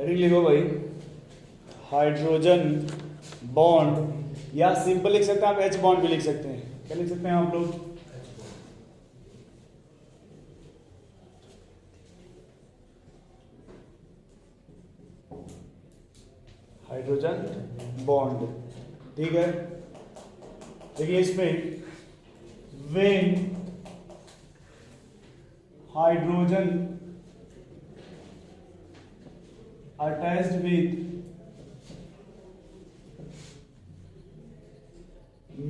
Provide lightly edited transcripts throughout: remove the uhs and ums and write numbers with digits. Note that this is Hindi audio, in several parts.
हेडिंग लिखो भाई, हाइड्रोजन बॉन्ड, या सिंपल लिख सकते हैं आप, एच बॉन्ड भी लिख सकते हैं। क्या लिख सकते हैं आप लोग? हाइड्रोजन बॉन्ड, ठीक है। देखिए इसमें when hydrogen attached with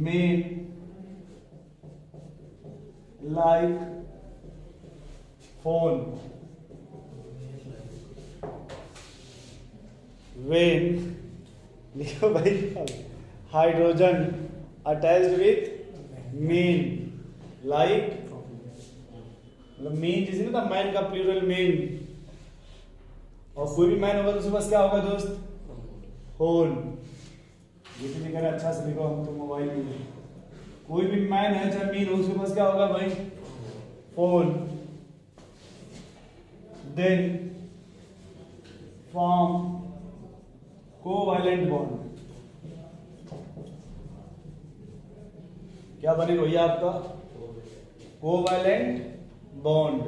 main like phone, when लिखो भाई, hydrogen attached with main like, मतलब मेन जिसे ना मैन का प्लूरल मेन, और कोई भी मैन होगा तो उसके पास क्या होगा दोस्त? होल। ये तो लिखा है अच्छा से लिखो, हम तो मोबाइल में, कोई भी मैन है चाहे मीन हो उसके पास क्या होगा भाई? Phone. Then form covalent bond, क्या बनेगा भैया आपका? Covalent bond.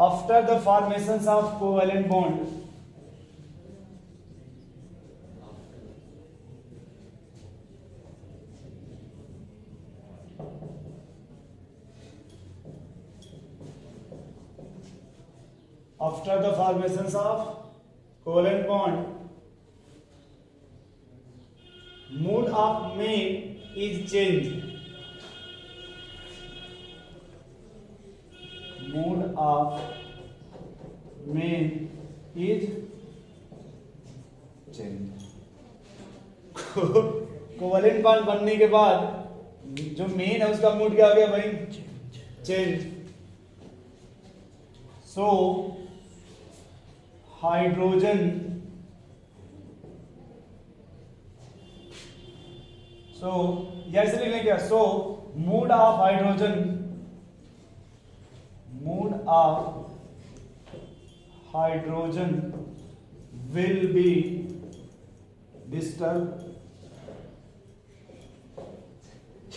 After the formation of covalent bond, after the formations of covalent bond, mood of main is changed. Mood of main is changed. Covalent bond बनने के बाद जो मेन है उसका मूड क्या हो गया भाई? चेंज। सो हाइड्रोजन ऐसे लिख लें क्या? So mood of hydrogen, mood of hydrogen will be disturb.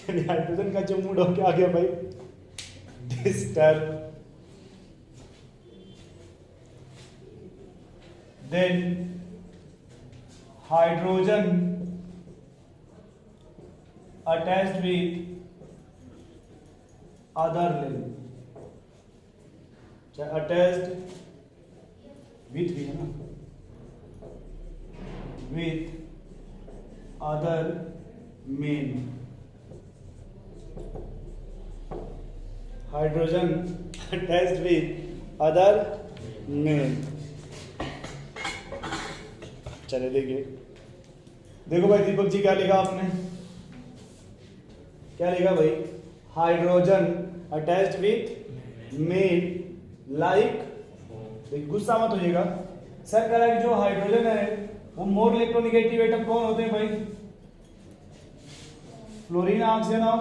Hydrogen का जो मूड हो क्या आ गया भाई? Disturb. Then hydrogen attached with other length, attached with भी है ना, with other main, hydrogen attached with other main। चले देखिए, देखो भाई दीपक जी क्या लिखा आपने? क्या लिखा भाई? Hydrogen attached with main like, गुस्सा मत होइएगा, सर कह रहा है कि जो हाइड्रोजन है वो मोर इलेक्ट्रोनेगेटिव एटम कौन होते हैं भाई? फ्लोरीन, ऑक्सीजन और,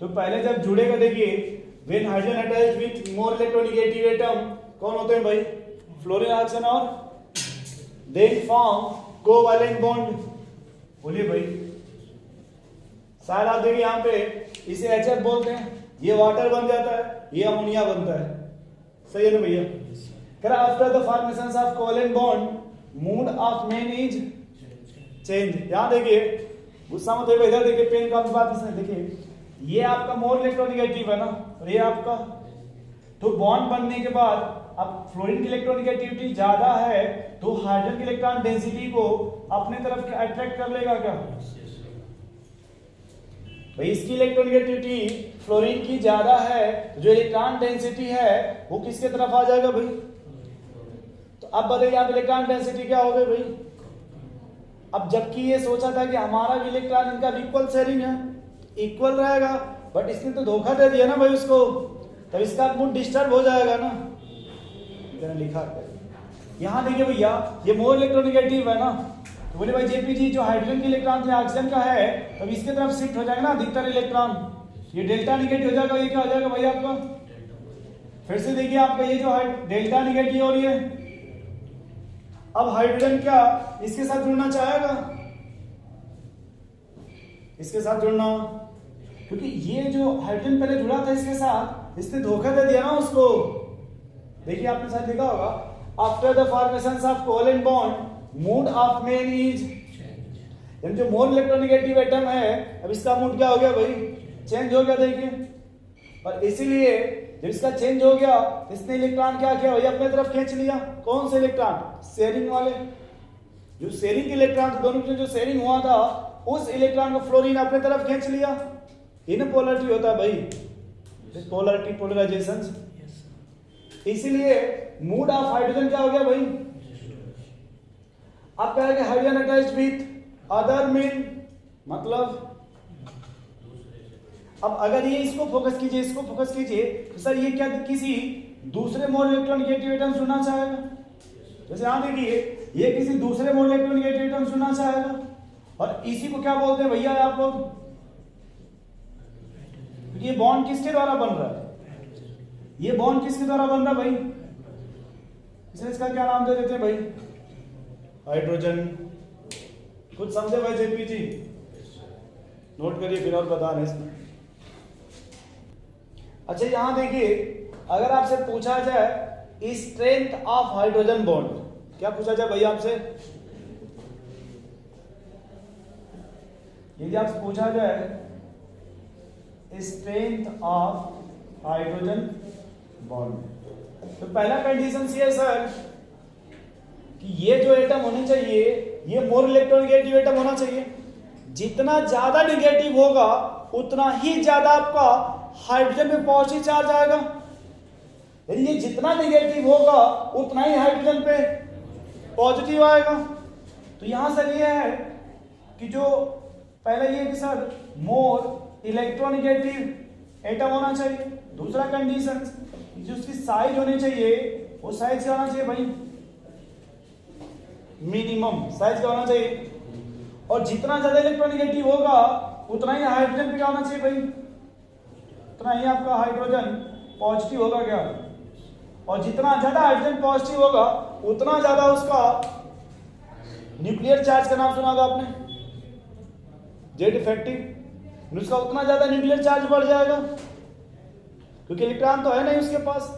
तो पहले जब जुड़ेगा देखिए, when hydrogen attached with more electronegative atom कौन होते हैं भाई? फ्लोरीन, ऑक्सीजन और, देन फॉर्म कोवैलेंट बॉन्ड। बोलिए भाई, शायद आप देखिए यहाँ पे इसे HF बोलते हैं, ये वाटर बन जाता है, ये अमोनिया बनता है, सही है ना भैया? कह रहा after the formation of covalent bond mood off main is change. यहाँ देखिए, गुस्सा मत होइए, इधर देखिए पेन का बात इसमें देखिए, ये आपका मोर इलेक्ट्रोनेगेटिव है ना, और ये आपका, तो बॉन्ड बनने के बाद अब फ्लोरीन की इलेक्ट्रोनेगेटिविटी ज्यादा है तो हाइड्रोजन की इलेक्ट्रॉन डेंसिटी को अपने तरफ अट्रैक्ट कर लेगा क्या भाई? इसकी इलेक्ट्रोनेगेटिविटी फ्लोरीन की ज्यादा है, जो इलेक्ट्रॉन डेंसिटी है वो किसके तरफ आ जाएगा भाई? तो अब बताइए आप इलेक्ट्रॉन डेंसिटी क्या हो गई भाई? अब जबकि ये सोचा था कि हमारा भी इलेक्ट्रॉन इनका भी इक्वल शेयरिंग है, इक्वल रहेगा, बट इसने तो धोखा दे दिया ना भाई उसको, तब इसका मूड डिस्टर्ब हो जाएगा ना। लिखा यहाँ देखिए भैया, ये मोर इलेक्ट्रोनेगेटिव है ना, तो बोले भाई जेपीजी जो हाइड्रोजन की इलेक्ट्रॉन थे ऑक्सीजन का है, तब इसके तरफ शिफ्ट हो जाएगा ना अधिकतर इलेक्ट्रॉन, ये डेल्टा नेगेटिव हो जाएगा, ये क्या हो जाएगा भाई आपका? फिर से देखिए आपका ये जो डेल्टा निगेटिव हो रही है, अब हाइड्रोजन क्या इसके साथ जुड़ना चाहेगा, इसके साथ जुड़ना, क्योंकि ये जो हाइड्रोजन पहले जुड़ा था इसके साथ, इसने धोखा दे दिया ना उसको। देखिए आपने साथ लिखा होगा, after the formation of covalent bond mood off main is, यानी जो मोर इलेक्ट्रोनेगेटिव एटम है, अब इसका मूड क्या हो गया भाई, चेंज हो गया। देखिए, और इसीलिए जब इसका चेंज हो गया, इसने इलेक्ट्रॉन क्या किया भाई, अपने तरफ खींच लिया। कौन से इलेक्ट्रॉन, शेयरिंग वाले, जो शेयरिंग इलेक्ट्रॉन थे, दोनों में जो शेयरिंग हुआ था, उस इलेक्ट्रॉन को फ्लोरीन अपने तरफ खींच लिया। इनपोलैरिटी होता है भाई, पोलैरिटी, पोलराइजेशन। इसीलिए मूड ऑफ हाइड्रोजन क्या हो गया भाई, आप कह रहे hydrogen attached with other mean, मतलब अब अगर ये इसको फोकस कीजिए, इसको फोकस कीजिए, तो सर ये क्या किसी दूसरे मोल इलेक्ट्रोनेगेटिव एटम चुनना चाहेगा। जैसे यहां देखिए, ये किसी दूसरे मोल इलेक्ट्रोनेगेटिव एटम चुनना चाहेगा, और इसी को क्या बोलते हैं भैया आप लोग, ये बॉन्ड किसके द्वारा बन रहा है, ये बॉन्ड किसके द्वारा बन रहा है भाई, इसलिए इसका क्या नाम दे देते हैं भाई, हाइड्रोजन। कुछ समझे भाई जेपी जी, नोट करिए फिर और बता रहे इसमें। अच्छा यहां देखिए, अगर आपसे पूछा जाए स्ट्रेंथ ऑफ हाइड्रोजन बॉन्ड, क्या पूछा जाए भैया आपसे, यदि आपसे पूछा जाए स्ट्रेंथ ऑफ हाइड्रोजन बॉन्ड, तो पहला कंडीशन ये है सर कि ये जो एटम होने चाहिए, ये मोर इलेक्ट्रोनेगेटिव एटम होना चाहिए। जितना ज्यादा नेगेटिव होगा उतना ही ज्यादा आपका हाइड्रोजन में पॉजिटिव चार्ज आएगा, यानी ये जितना नेगेटिव होगा उतना ही हाइड्रोजन पे पॉजिटिव आएगा। तो यहां सर ये है कि जो पहला ये कि सर मोर इलेक्ट्रोनेगेटिव एटम होना चाहिए। दूसरा कंडीशन, जो उसकी साइज होनी चाहिए, वो साइज क्या होना चाहिए भाई, मिनिमम साइज क्या होना चाहिए, और जितना ज्यादा इलेक्ट्रोनेगेटिव होगा उतना ही हाइड्रोजन पे क्या होना चाहिए भाई, उतना ही आपका हाइड्रोजन पॉजिटिव होगा क्या, और जितना ज्यादा हाइड्रोजन पॉजिटिव होगा उतना ज्यादा उसका न्यूक्लियर चार्ज का नाम सुना होगा आपने, जेड इफेक्टिव, उसका उतना ज्यादा न्यूक्लियर चार्ज बढ़ जाएगा, क्योंकि इलेक्ट्रॉन तो है नहीं उसके पास,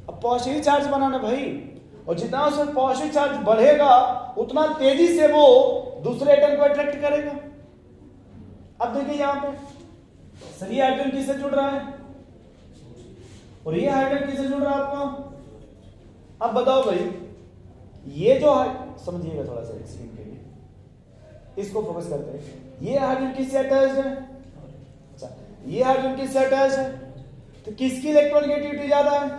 अब पॉजिटिव चार्ज बनाना भाई, और जितना उसमें पॉजिटिव चार्ज बढ़ेगा उतना तेजी से वो दूसरे एटम को अट्रैक्ट करेगा। अब देखिए यहां पे सर ये हाइड्रोजन किससे जुड़ रहा है, और ये हाइड्रोजन किससे जुड़ रहा है आपका। अब बताओ भाई, ये जो है समझिएगा थोड़ा सा स्क्रीन के लिए, इसको फोकस करते हैं, ये हाइड्रोजन किससे अटैच्ड है, अच्छा ये हाइड्रोजन किससे अटैच्ड है, तो किसकी इलेक्ट्रोनेगेटिविटी ज्यादा है,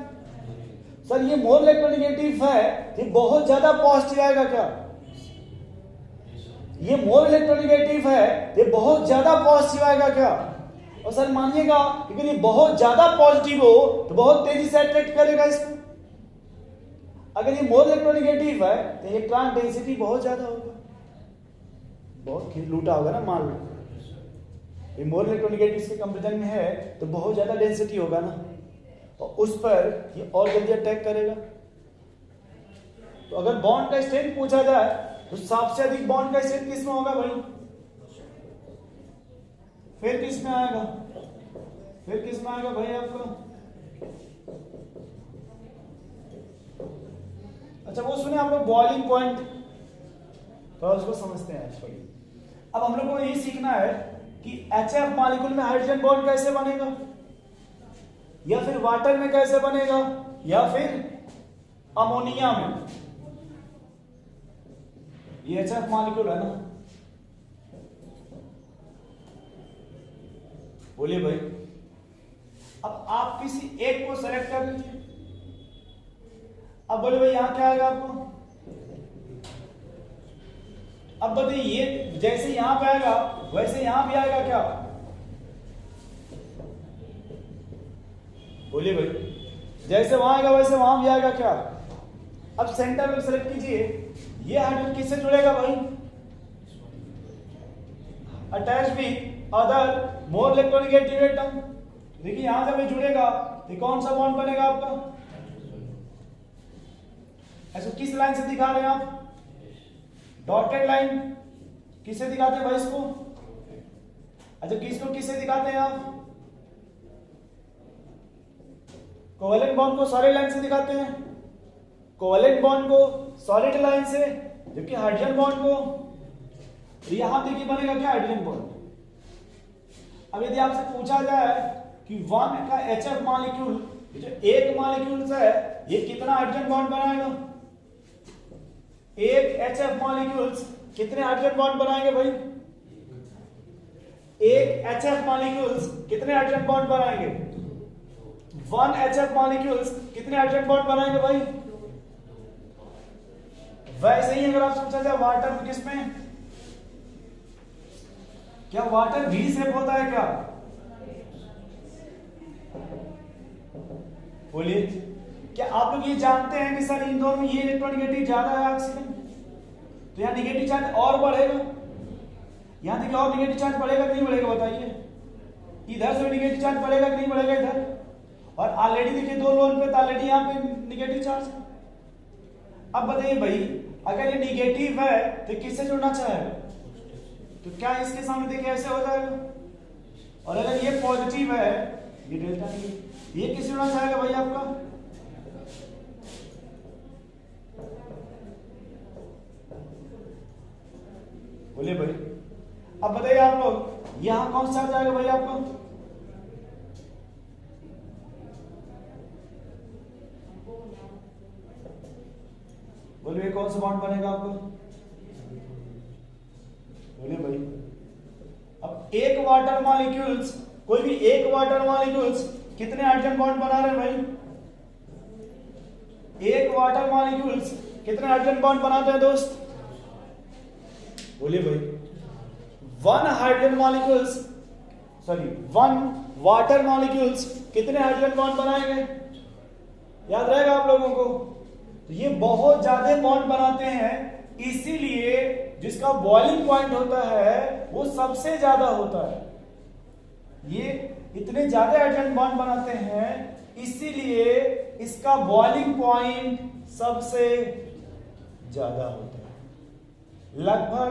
सर ये मोर इलेक्ट्रोनेगेटिव है, ये बहुत ज्यादा पॉजिटिव आएगा क्या, ये मोर इलेक्ट्रोनेगेटिव है, ये बहुत ज्यादा पॉजिटिव आएगा क्या, और सर मानिएगा अगर ये बहुत ज्यादा पॉजिटिव हो तो बहुत तेजी से अट्रैक्ट करेगा इसको। अगर ये मोर इलेक्ट्रोनेगेटिव है तो इलेक्ट्रॉन डेंसिटी बहुत ज्यादा होगा, बहुत लूटा होगा ना मान लो, ये मोर इलेक्ट्रोनेगेटिव के कंपेरिजन में है तो बहुत ज्यादा डेंसिटी होगा ना, और उस पर ये और जल्दी अटैक करेगा। तो अगर बॉन्ड का स्ट्रेंथ पूछा जाए तो सबसे अधिक बॉन्ड का स्ट्रेंथ किसमें होगा भाई, फिर किसमें आएगा, फिर किसमें आएगा भाई आपका, अच्छा वो सुने आप लोग बॉइलिंग पॉइंट, तो उसको समझते हैं एक्चुअली। अब हम लोग को ये सीखना है कि HF मॉलिक्यूल में हाइड्रोजन बॉन्ड कैसे बनेगा, या फिर वाटर में कैसे बनेगा, या फिर अमोनिया में, ये HF मॉलिक्यूल है ना, बोलिए भाई। अब आप किसी एक को सेलेक्ट कर लीजिए, अब बोले भाई यहां क्या आएगा आपको, अब बताइए ये जैसे यहां पे आएगा वैसे यहां भी आएगा क्या, बोलिए भाई, जैसे वहां आएगा वैसे वहां भी आएगा क्या। अब सेंटर में सेलेक्ट कीजिए, ये हाइड्रोजन किससे जुड़ेगा भाई, attach with other more electronegative atom. देखिए यहां जब ये जुड़ेगा तो कौन सा बॉन्ड बनेगा आपका, ऐसे किस लाइन से दिखा रहे हैं आप? डॉटेड लाइन किससे दिखाते हैं भाई इसको? अच्छा किसको किससे दिखाते हैं आप? कोवेलेंट बॉन्ड को सॉलिड लाइन से दिखाते हैं, कोवेलेंट बॉन्ड को सॉलिड लाइन से, जबकि हाइड्रोजन बॉन्ड को यहां देखिए बनेगा क्या? Hydrogen bond. अब यदि आपसे पूछा जाए कि वन का HF मॉलिक्यूल, जो एक मॉलिक्यूल है, ये कितना हाइड्रोजन बॉन्ड बनाएगा? एक HF मॉलिक्यूल्स कितने हाइड्रोजन बॉन्ड बनाएंगे भाई? एक HF मॉलिक्यूल्स कितने हाइड्रोजन बॉन्ड बनाएंगे? वन HF मॉलिक्यूल्स कितने हाइड्रोजन बॉन्ड बनाएंगे भाई? वैसे ही अगर आप पूछा जाए वाटर किसमें, क्या वाटर V शेप होता है क्या? बोलिए, क्या आप लोग ये जानते हैं कि सर इन दोनों में ये इलेक्ट्रोनेगेटिव ज्यादा है ऑक्सीजन, तो यहाँ निगेटिव चार्ज और बढ़ेगा। यहां देखिए और निगेटिव चार्ज बढ़ेगा कि नहीं बढ़ेगा बताइए? इधर से निगेटिव चार्ज बढ़ेगा कि नहीं बढ़ेगा इधर? और ऑलरेडी देखिए दो लोन पे ऑलरेडी यहाँ पे निगेटिव चार्ज। अब बताइए भाई, अगर ये निगेटिव है तो किससे जुड़ना चाहेगा? तो क्या इसके सामने देखिए ऐसे हो जाएगा। और अगर ये पॉजिटिव है, ये डेल्टा निगेटिव, ये किससे जुड़ना चाहेगा भाई आपका? बोलिए भाई। अब बताइए आप लोग, यहां कौन सा जाएगा भाई आपको? बोलिए कौन सा बॉन्ड बनेगा आपको? बोलिए भाई। अब एक वाटर मॉलिक्यूल्स, कोई भी एक वाटर मॉलिक्यूल्स कितने हाइड्रोजन बॉन्ड बना रहे हैं भाई? एक वाटर मॉलिक्यूल्स कितने हाइड्रोजन बॉन्ड बनाते हैं दोस्त? बोलिए भाई। One hydrogen molecules, sorry one water molecules कितने हाइड्रोजन बॉन्ड बनाएंगे? याद रहेगा आप लोगों को? तो ये बहुत ज्यादा बॉन्ड बनाते हैं, इसीलिए जिसका बॉइलिंग पॉइंट होता है वो सबसे ज्यादा होता है। ये इतने ज्यादा हाइड्रोजन बॉन्ड बनाते हैं, इसीलिए इसका बॉइलिंग पॉइंट सबसे ज्यादा होता है। लगभग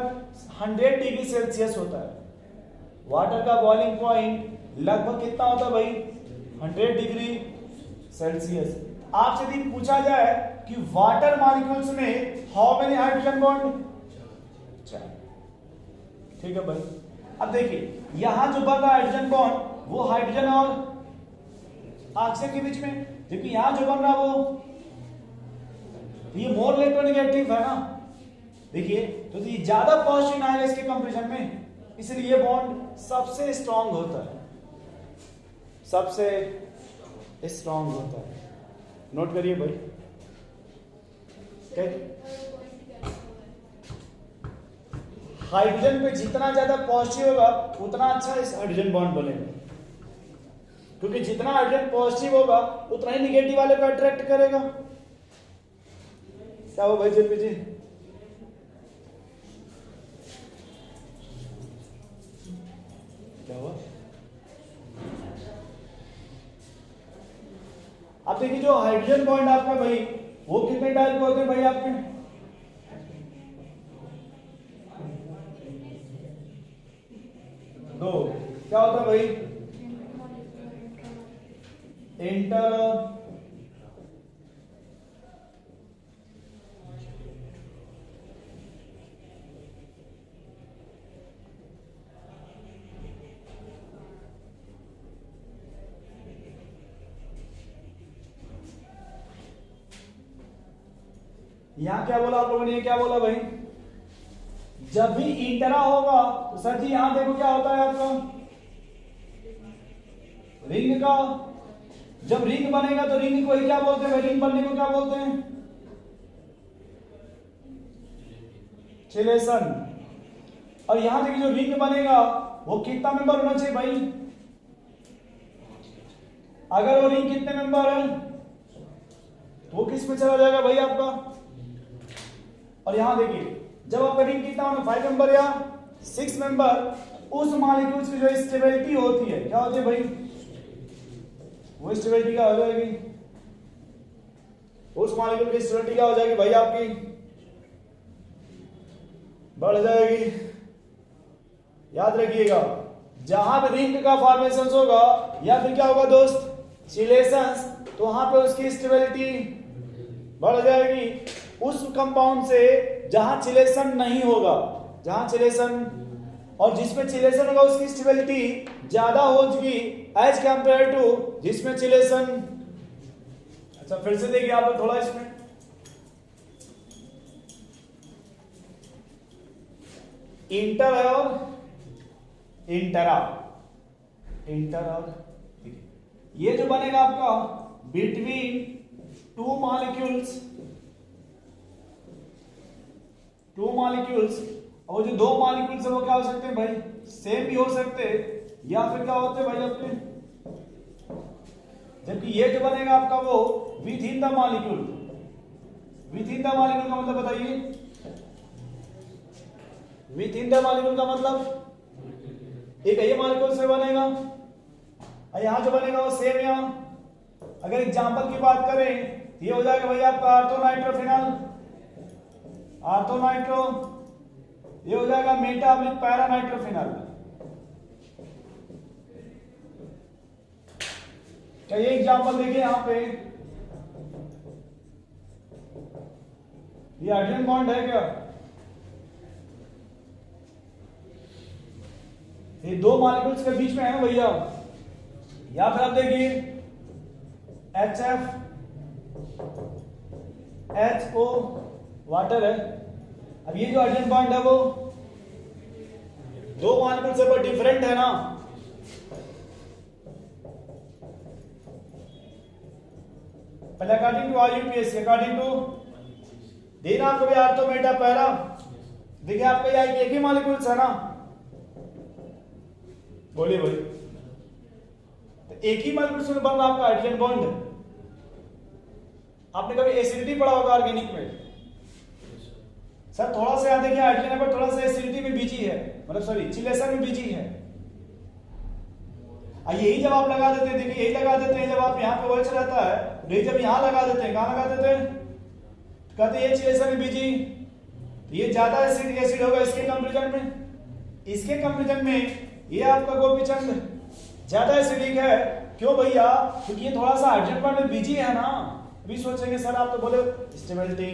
100 डिग्री सेल्सियस होता है। वाटर का बॉइलिंग पॉइंट लगभग कितना होता है भाई? 100 डिग्री सेल्सियस। आपसे यदि पूछा जाए कि वाटर मॉलिक्यूल्स में हाउ मेनी हाइड्रोजन बॉन्ड? ठीक है भाई। अब देखिए यहां जो बन रहा है हाइड्रोजन बॉन्ड, वो हाइड्रोजन और ऑक्सीजन के बीच में, जबकि यहां जो बन रहा है वो ये मोर इलेक्ट्रोनेगेटिव है ना। देखिए तो ये ज्यादा पॉजिटिव आएगा इसके कंपैरिजन में, इसलिए ये बॉन्ड सबसे स्ट्रांग होता है, सबसे स्ट्रांग होता है। नोट करिए भाई। हाइड्रोजन पे जितना ज्यादा पॉजिटिव होगा उतना अच्छा इस हाइड्रोजन बॉन्ड बनेगा, क्योंकि जितना हाइड्रोजन पॉजिटिव होगा उतना ही निगेटिव वाले को अट्रैक्ट करेगा। क्या हो भाई जेपी जी? क्या हुआ? अब देखिए जो हाइड्रोजन बॉन्ड आपका भाई, वो कितने टाइप के होते हैं भाई आपके? दो। क्या होता है भाई? इंटर यहां क्या बोला आप लोगों ने? क्या बोला भाई? जब भी इंटरा होगा तो सर जी यहां देखो क्या होता है आपका रिंग का। जब रिंग बनेगा तो रिंग को क्या बोलते हैं भाई? रिंग बनने को क्या बोलते हैं? चिलेशन। और यहां देखिए जो रिंग बनेगा वो कितना मेंबर होना चाहिए भाई? अगर वो रिंग कितने मेंबर है तो वो किस में चला जाएगा भाई आपका? और यहां देखिए जब आपका रिंग कितना होना, 5 मेंबर या 6 मेंबर, उस मॉलिक्यूल्स की जो स्टेबिलिटी होती है क्या होती है भाई? वो स्टेबिलिटी क्या हो जाएगी? उस मॉलिक्यूल की स्टेबिलिटी क्या हो जाएगी भाई आपकी, बढ़ जाएगी। याद रखिएगा, जहां पे रिंग का फॉर्मेशन होगा या फिर क्या होगा दोस्त, चिलेशंस, तो वहां पे उसकी स्टेबिलिटी बढ़ जाएगी। उस कंपाउंड से जहां चिलेशन नहीं होगा, जहां चिलेशन और जिसमें चिलेशन होगा उसकी स्टेबिलिटी ज्यादा होगी एज कंपेयर टू जिसमें चिलेशन। अच्छा फिर से देखिए आप थोड़ा इसमें, इंटर है और इंटरा, इंटर और ये जो बनेगा आपका बिटवीन टू मॉलिक्यूल्स, और जो दो मॉलिक्यूल्स है वो क्या हो सकते हैं भाई, सेम भी हो सकते हैं या फिर क्या होते हैं भाई अपने, जबकि ये जो बनेगा आपका वो with in the molecule, with in the molecule का मतलब बताइए, विद इन द मॉलिक्यूल का मतलब एक ये मॉलिक्यूल से बनेगा और यहां जो बनेगा वो सेम। यहां अगर एग्जांपल की बात करें ये हो जाएगा भाई आपका आर्थोनाइट्रोफिनॉल, आर्थोनाइट्रो, ये हो जाएगा मेटा विद पैरानाइट्रोफिनॉल। क्या ये एग्जांपल देखिए यहां पे, ये हाइड्रोजन बॉन्ड है क्या, ये दो मॉलिक्यूल्स के बीच में है भैया, या फिर आप देखिए HF HO वाटर है। अब ये जो हाइड्रोजन बॉन्ड है वो दो मॉलिक्यूल से बहुत डिफरेंट है ना, पहले according to IUPAC, according to देना आपको भी आर्थो मेटा पैरा, देखिए आपका यहाँ एक ही मॉलिक्यूल्स है ना, बोलिए भाई, तो एक ही मॉलिक्यूल में बन रहा आपका हाइड्रोजन बॉन्ड। आपने कभी एसिडिटी पढ़ा होगा ऑर्गेनिक में, सर थोड़ा सा याद देखिए हाइड्रोजन पर थोड़ा सा एसिडिटी में बिजी है, मतलब सॉरी चिलेशन में बिजी है। यही जब आप लगा देते हैं, देखिए यही लगा देते हैं जब आप यहाँ पे OH रहता है, यही जब यहाँ लगा देते हैं, कहाँ लगा देते हैं, कहते हैं ये चिलेशन में बिजी, ये ज्यादा एसिड होगा इसके कंपैरिजन में, इसके कंपैरिजन में ये आपका गोपीचंद ज्यादा एसिडिक है। क्यों भैया, क्योंकि ये थोड़ा सा हाइड्रोजन बॉन्ड में बिजी है ना। अभी सोचेंगे सर आप तो बोले स्टेबिलिटी,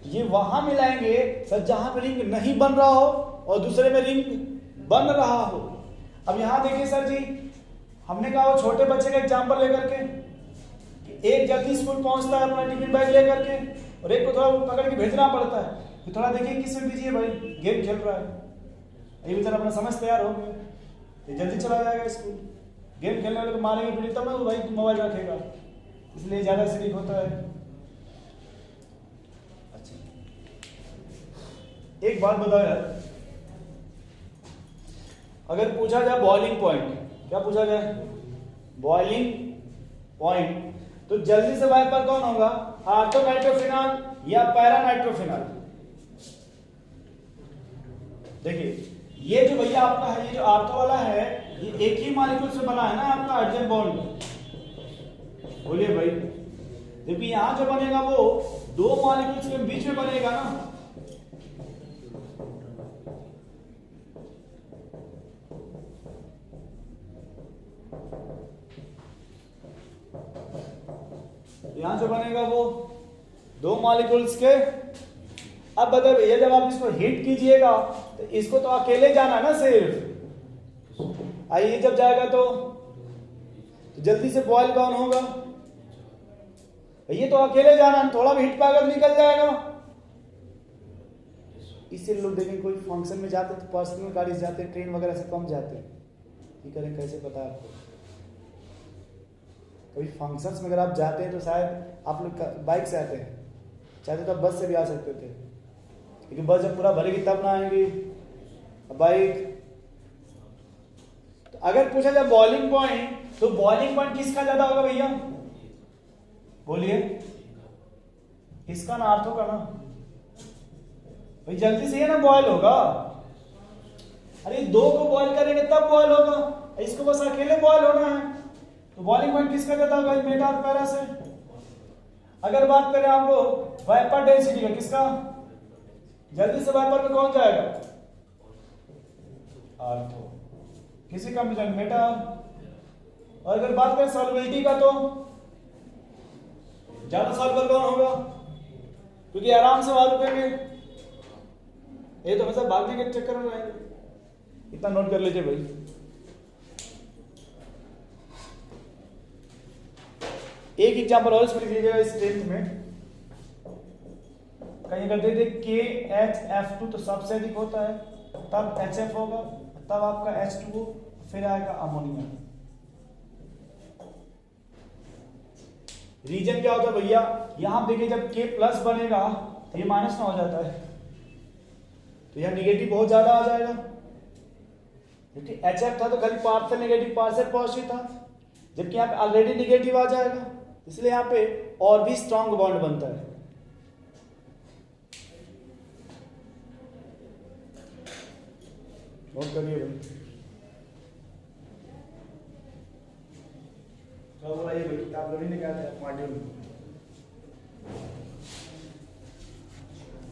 ये वहां मिलाएंगे सर जहां पे रिंग नहीं बन रहा हो और दूसरे में रिंग बन रहा हो। अब यहां देखिए सर जी, हमने कहा वो छोटे बच्चे का एग्जांपल लेकर के कि एक जल्दी स्कूल पहुंचता है अपना टिफिन बैग लेकर के और एक को थोड़ा पकड़ के भेजना पड़ता है, तो थोड़ा देखिए किसमें बिजी है भाई, गेम खेल रहा है, ये बेचारा अपना समझ तैयार हो गया, ये जल्दी चला जाएगा स्कूल, गेम खेलने वाले को मारेंगे फिर तब ना भाई मोबाइल रखेगा, इसलिए ज्यादा एसिडिक होता है। अच्छा एक बात बताओ यार, अगर पूछा जाए बॉइलिंग पॉइंट, क्या पूछा जाए, बॉइलिंग पॉइंट, तो जल्दी से वाइपर कौन होगा, आर्थोनाइट्रोफिनॉल या पैरानाइट्रोफिनॉल। देखिए ये जो भैया आपका है, ये जो आर्थो वाला है, ये एक ही मॉलिक्यूल से बना है ना आपका हाइड्रोजन बॉन्ड, बोलिए भाई, जबकि यहां जो बनेगा वो दो मॉलिक्यूल्स के बीच में बनेगा ना। यहां जो बनेगा वो दो मॉलिक्यूल्स के। अब बताओ भैया जब आप इसको हीट कीजिएगा तो इसको तो अकेले जाना ना सिर्फ, आइए जब जाएगा तो जल्दी से बॉयल कौन होगा, ये तो अकेले जाना, थोड़ा भी हिट पाएगा तो निकल जाएगा। इससे लोग देखेंगे कोई फंक्शन में जाते तो पर्सनल गाड़ी से जाते, ट्रेन वगैरह से कम जाते, ये करें कैसे पता है आपको, कभी फंक्शंस में अगर आप जाते हैं तो शायद आप लोग बाइक से आते हैं, चाहते तो आप बस से भी आ सकते थे, लेकिन बस जब पूरा भरेगी तब ना आएंगी, बाइक। तो अगर पूछा जाए बॉइलिंग पॉइंट, तो बॉइलिंग पॉइंट किसका ज्यादा होगा भैया, बोलिए, इसका ना आर्थो का ना, भाई जल्दी से ये ना बॉयल होगा, अरे दो को बॉयल करेंगे तब बॉयल होगा, इसको बस अकेले बॉयल होना है, तो बॉइलिंग पॉइंट किसका ज्यादा होगा, मेटा और पैरा से, अगर बात करें हम लोग वाइपर डेंसिटी का, किसका, जल्दी से वाइपर में कौन जाएगा, आर्थो, किसी कंडीशन मेटल। और अगर बात करें सॉल्युबिलिटी का, तो ज्यादा सॉल्युबल कौन होगा, क्योंकि आराम से वहां रुकेंगे, ये तो हमेशा भागने के चक्कर में रहेंगे। इतना नोट कर लीजिए भाई। एक एग्जांपल और इसमें लिख लीजिएगा इस टेंथ में, कहीं अगर दे दे KHF2 तो सबसे अधिक होता है, तब HF होगा, तब आपका H2O, फिर आएगा अमोनिया। रीजन क्या होता है भैया, यहां देखिए जब K प्लस बनेगा तो ये माइनस में हो जाता है, तो यहां निगेटिव बहुत ज्यादा आ जाएगा, क्योंकि HF था तो खाली पार्शियल नेगेटिव पार्शियल पॉजिटिव था, जबकि यहाँ पे ऑलरेडी निगेटिव आ जाएगा, इसलिए यहाँ पे और भी स्ट्रॉन्ग बॉन्ड बनता है। नोट करिए भाई, तो बताइए भाई किताब लोग निकालते हैं मॉड्यूल में।